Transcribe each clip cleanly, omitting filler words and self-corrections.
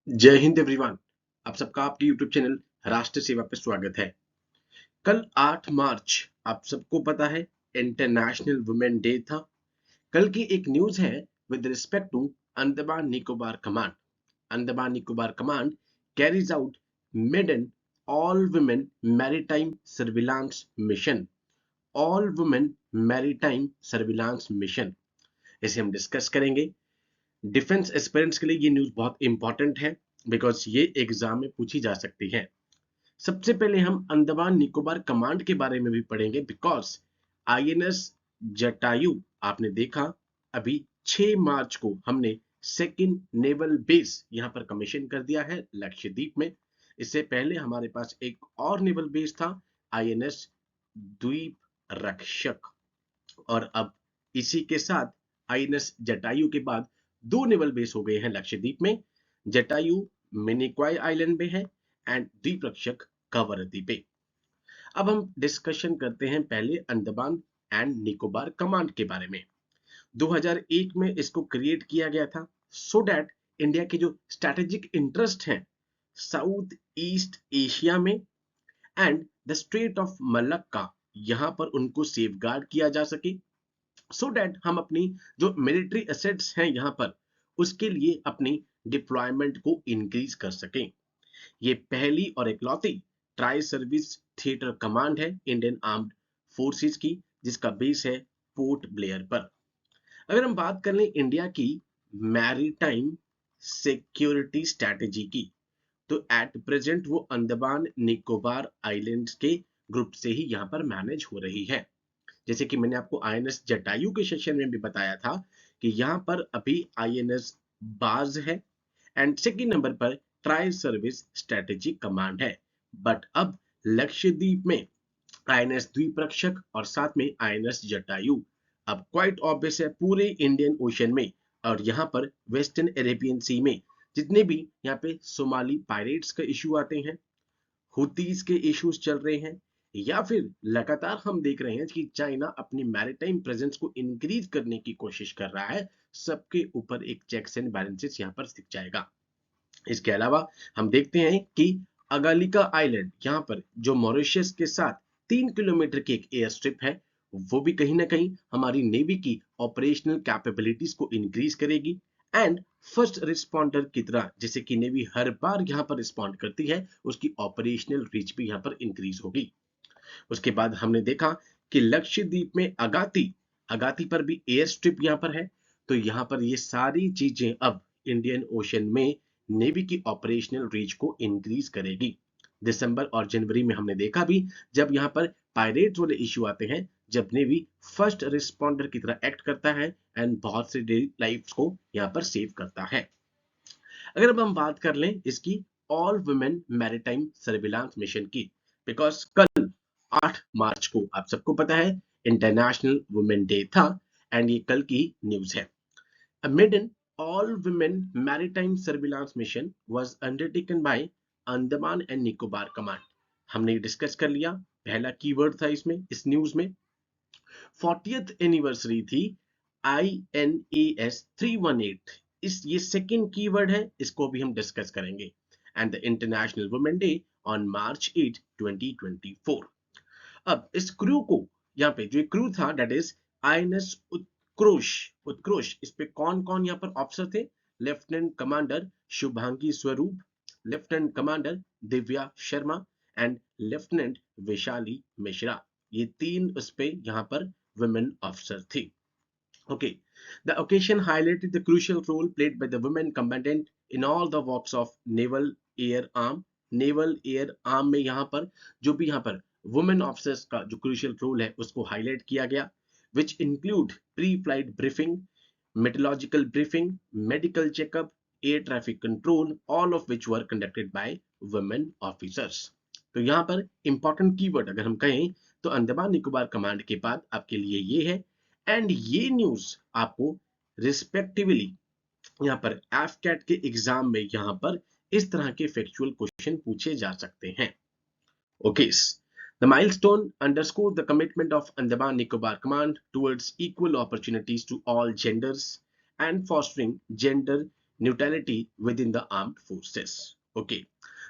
जय हिंद एवरीवन। आप सबका आपके यूट्यूब चैनल राष्ट्र सेवा पे स्वागत है। कल 8 मार्च आप सबको पता है इंटरनेशनल वुमेन डे था। कल की एक न्यूज है with respect to Andaman Nicobar command. Andaman Nicobar command carries out maiden all women maritime surveillance mission. All women maritime surveillance mission, इसे हम डिस्कस करेंगे। डिफेंस एस्पिरेंट्स के लिए ये न्यूज बहुत इंपॉर्टेंट है बिकॉज ये एग्जाम में पूछी जा सकती है। सबसे पहले हम अंडमान निकोबार कमांड के बारे में भी पढ़ेंगे बिकॉज आईएनएस जटायु आपने देखा अभी 6 मार्च को हमने सेकंड नेवल बेस यहां पर कमीशन कर दिया है लक्षद्वीप में। इससे पहले हमारे पास एक और नेवल बेस था आईएनएस द्वीप रक्षक, और अब इसी के साथ आईएनएस जटायु के बाद दो नेवल बेस हो गए हैं लक्षद्वीप में। जटायु मिनिकॉय आइलैंड में है एंड द्वीप रक्षक कवरत्ती पे। अब हम डिस्कशन करते हैं पहले अंडमान एंड निकोबार कमांड के बारे में। 2001 में इसको क्रिएट किया गया था सो दैट इंडिया के जो स्ट्रेटेजिक इंटरेस्ट हैं साउथ ईस्ट एशिया में and the straight of Malacca, यहां पर उनको सेफगार्ड किया जा सके, सो दैट हम अपनी जो मिलिट्री एसेट्स हैं यहां पर उसके लिए अपनी डिप्लॉयमेंट को इंक्रीज कर सकें। ये पहली और इकलौती ट्राई सर्विस थिएटर कमांड है इंडियन आर्म्ड फोर्सेस की, जिसका बेस है पोर्ट ब्लेयर पर। अगर हम बात कर लें इंडिया की मैरीटाइम सिक्योरिटी स्ट्रेटेजी की, तो एट प्रेजेंट वो अंडमान निकोबार आइलैंड्स के ग्रुप से ही यहाँ पर मैनेज हो रही है। जैसे कि मैंने आपको आईएनएस जटायु के सेशन में भी बताया था कि यहाँ पर अभी आईएनएस बाज है एंड सेकंड नंबर पर ट्राई सर्विस स्ट्रेटेजिक कमांड है। बट अब लक्षद्वीप में आईएनएस द्वीप रक्षक और साथ में आईएनएस जटायु अब क्वाइट ऑब्वियस है पूरे इंडियन ओशन में, और यहाँ पर वेस्टर्न अरेबियन सी में जितने भी यहाँ पे सोमाली पायरेट्स का इशू आते हैं, हुतीज के इश्यूज चल रहे हैं, या फिर लगातार हम देख रहे हैं कि चाइना अपनी मैरिटाइम प्रेजेंस को इंक्रीज करने की कोशिश कर रहा है, सबके ऊपर एक चेक्स एंड बैलेंसेस यहाँ पर दिख जाएगा। इसके अलावा हम देखते हैं कि अगालिका आइलैंड यहाँ पर जो मॉरिशस के साथ 3 किलोमीटर की एक एयर स्ट्रिप है, वो भी कहीं ना कहीं हमारी नेवी की ऑपरेशनल कैपेबिलिटीज को इंक्रीज करेगी एंड फर्स्ट रिस्पॉन्डर की तरह जैसे कि नेवी हर बार यहाँ पर रिस्पॉन्ड करती है उसकी ऑपरेशनल रीच भी यहाँ पर इंक्रीज होगी। उसके बाद हमने देखा कि लक्षद्वीप में अगाती अगाती पर भी एयर स्ट्रिप यहाँ पर है, तो यहाँ पर ये सारी चीजें अब इंडियन ओशन में नेवी की ऑपरेशनल रीच को इंक्रीज करेगी। दिसंबर और जनवरी में हमने देखा भी जब यहाँ पर पायरेट्स वाले इश्यू आते हैं, जब नेवी फर्स्ट रिस्पॉन्डर की तरह एक्ट करता है एंड बहुत से लाइफ्स को यहाँ पर सेव करता है। अगर अब हम बात कर लें इसकी all women maritime surveillance mission की, बिकॉज कल 8 मार्च को आप सबको पता है इंटरनेशनल वुमेन डे था एंड ये कल की न्यूज है। A maiden all-women maritime surveillance mission was undertaken by Andaman and Nicobar command. हमने डिस्कस कर लिया, पहला कीवर्ड था इसमें इस न्यूज में 40th एनिवर्सरी थी INAS 318। ये सेकंड कीवर्ड है, इसको भी हम डिस्कस करेंगे and the international women day on March 8 2024। अब इस क्रू को यहाँ पे जो क्रू था दैट इज आईएनएस उत्कृष। उत्कृष इस पे कौन कौन यहाँ पर ऑफिसर थे? लेफ्टिनेंट कमांडर शुभांगी स्वरूप, lieutenant commander Divya Sharma and lieutenant Vaishali Mishra. ये तीन उस पे यहाँ पर वुमेन ऑफिसर थी। Okay, the occasion highlighted the crucial role played by the women combatant in all the walks of naval air arm। naval air arm में यहाँ पर जो भी यहाँ पर women officers का जो crucial role है उसको highlight किया गया, which include pre-flight briefing, meteorological briefing, medical checkup, air traffic control, all of which were conducted by women officers। तो यहाँ पर important keyword अगर हम कहें तो अंडमान निकोबार कमांड के बाद आपके लिए ये है एंड ये न्यूज आपको रिस्पेक्टिवली यहाँ पर एफकैट के एग्जाम में यहाँ पर इस तरह के फैक्चुअल क्वेश्चन पूछे जा सकते हैं। Okay, the milestone underscored the commitment of Andaman Nicobar Command towards equal opportunities to all genders and fostering gender neutrality within the armed forces. Okay,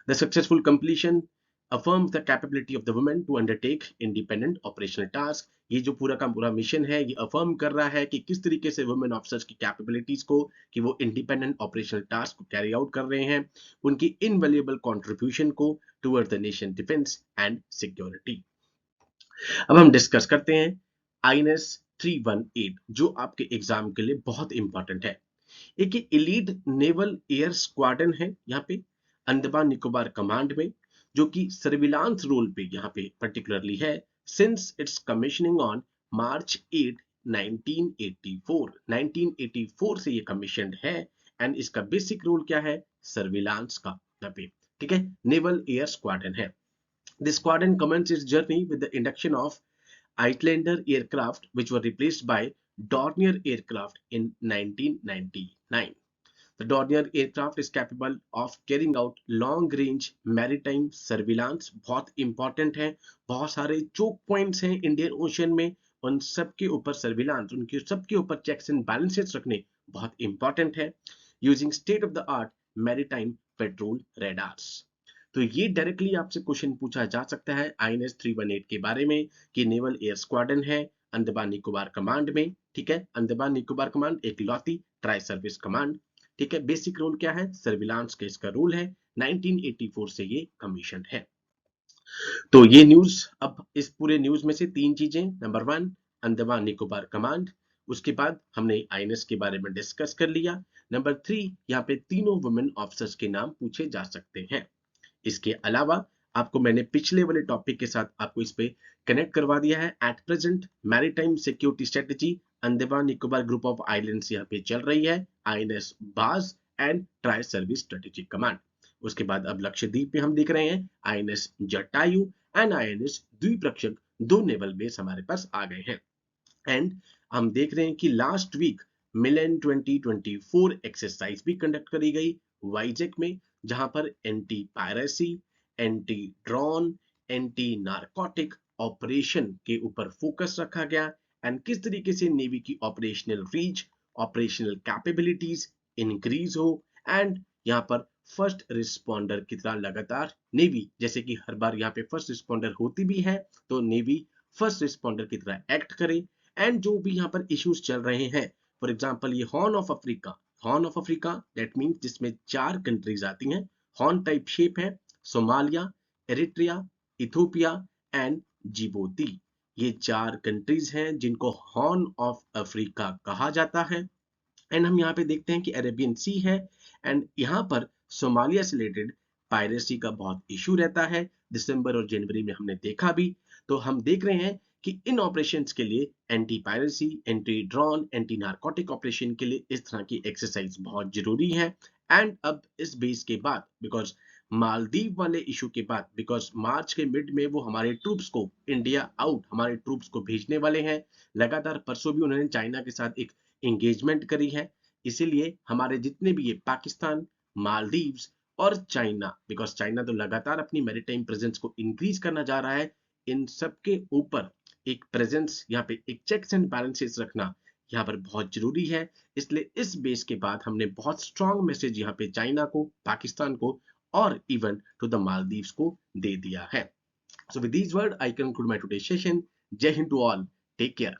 the successful completion affirms the capability of the women to undertake independent operational tasks. ये जो पूरा का पूरा mission है ये affirm कर रहा है कि किस तरीके से वुमेन ऑफिसर्स की कैपेबिलिटीज को कि वो इंडिपेंडेंट ऑपरेशनल टास्क को कैरी आउट कर रहे हैं, उनकी इनवैल्यूएबल कंट्रीब्यूशन को toward the nation defence and security. अब हम डिस्कस करते हैं INS 318 जो आपके एग्जाम के लिए बहुत इंपॉर्टेंट है। एक एलीट नेवल एयर स्क्वाड्रन है यहाँ पे अंडमान निकोबार कमांड में, जो कि सर्विलांस रोल पे यहाँ पे पर्टिकुलरली है since it's commissioning on March 8 1984 से ये कमीशनड है। एंड इसका बेसिक रोल क्या है? सर्विलांस का यहाँ पे, ठीक है, नेवल एयर स्क्वाड्रन है। The squadron commenced its journey with the induction of Uitlander aircraft, which were replaced by Dornier aircraft in 1999. The Dornier aircraft is capable of carrying out long-range maritime surveillance. बहुत important है, बहुत सारे choke points हैं Indian ocean में, उन सबके ऊपर surveillance, उनके सबके ऊपर चेक्स एंड बैलेंसेस रखने बहुत इंपॉर्टेंट है, using state of the art maritime petrol radars. तो ये डायरेक्टली आपसे क्वेश्चन पूछा जा सकता है INS 318 के बारे में कि नेवल एयर स्क्वाड्रन है अंडमान निकोबार कमांड में, ठीक है, अंडमान निकोबार कमांड एक लौती ट्राई सर्विस कमांड, ठीक है, बेसिक रोल क्या है? सर्विलांस का इसका रोल है, 1984 से ये कमीशन है। तो ये न्यूज, अब इस पूरे न्यूज में से तीन चीजें, नंबर 1 अंडमान निकोबार कमांड, उसके बाद हमने INS के बारे में डिस्कस कर लिया, नंबर 3 यहाँ पे तीनों वुमेन ऑफिसर्स के नाम पूछे जा सकते हैं। इसके अलावा आपको मैंने पिछले वाले टॉपिक के साथ आपको इस पे कनेक्ट करवा दिया है। At present maritime security strategy Andaman Nicobar group of islands यहाँ पे चल रही है, INS बाज and tri service strategic command. उसके बाद अब लक्षद्वीप में हम देख रहे हैं INS जटायु एंड INS द्वीपरक्षक, दो नेवल बेस हमारे पास आ गए हैं। एंड हम देख रहे हैं कि लास्ट वीक मिलेन 2024 एक्सरसाइज भी कंडक्ट करी गई वाइजेक में, जहां पर anti piracy, anti drone, anti narcotic operation के ऊपर फोकस रखा गया एंड किस तरीके से नेवी की operational reach, operational capabilities increase हो एंड यहाँ पर फर्स्ट रिस्पॉन्डर की तरह लगातार नेवी, जैसे कि हर बार यहाँ पे फर्स्ट रिस्पॉन्डर होती भी है, तो नेवी फर्स्ट रिस्पॉन्डर की तरह एक्ट करे। एंड जो भी यहाँ पर इश्यूज चल रहे हैं, फॉर एग्जांपल ये horn of Africa that means जिसमें 4 कंट्रीज आती हैं, हॉर्न टाइप शेप है, Somalia, Eritrea, Ethiopia and Djibouti, ये 4 कंट्रीज हैं जिनको हॉर्न ऑफ अफ्रीका कहा जाता है। एंड हम यहाँ पे देखते हैं कि अरेबियन सी है एंड यहाँ पर सोमालिया से रिलेटेड पायरेसी का बहुत इशू रहता है, दिसंबर और जनवरी में हमने देखा भी। तो हम देख रहे हैं कि इन ऑपरेशंस के लिए anti piracy, anti drone, anti narcotic operation के लिए इस तरह की एक्सरसाइज बहुत जरूरी है। एंड अब इस बेस के बाद, बिकॉज मालदीव वाले इशू के बाद, बिकॉज मार्च के मिड में वो हमारे ट्रूप्स को इंडिया आउट, हमारे ट्रूप्स को भेजने वाले हैं, लगातार परसों भी उन्होंने चाइना के साथ एक एंगेजमेंट करी है, इसीलिए हमारे जितने भी ये पाकिस्तान, मालदीव्स और चाइना, बिकॉज चाइना तो लगातार अपनी मैरीटाइम प्रेजेंस को इंक्रीज करना जा रहा है, इन सबके ऊपर एक प्रेजेंस, यहाँ पे एक चेक्स एंड बैलेंसेस रखना यहाँ पर बहुत जरूरी है। इसलिए इस बेस के बाद हमने बहुत स्ट्रॉन्ग मैसेज यहाँ पे चाइना को, पाकिस्तान को और इवन टू द मालदीव्स को दे दिया है। So with these words, I conclude my today's session. Jai Hind to all. Take care.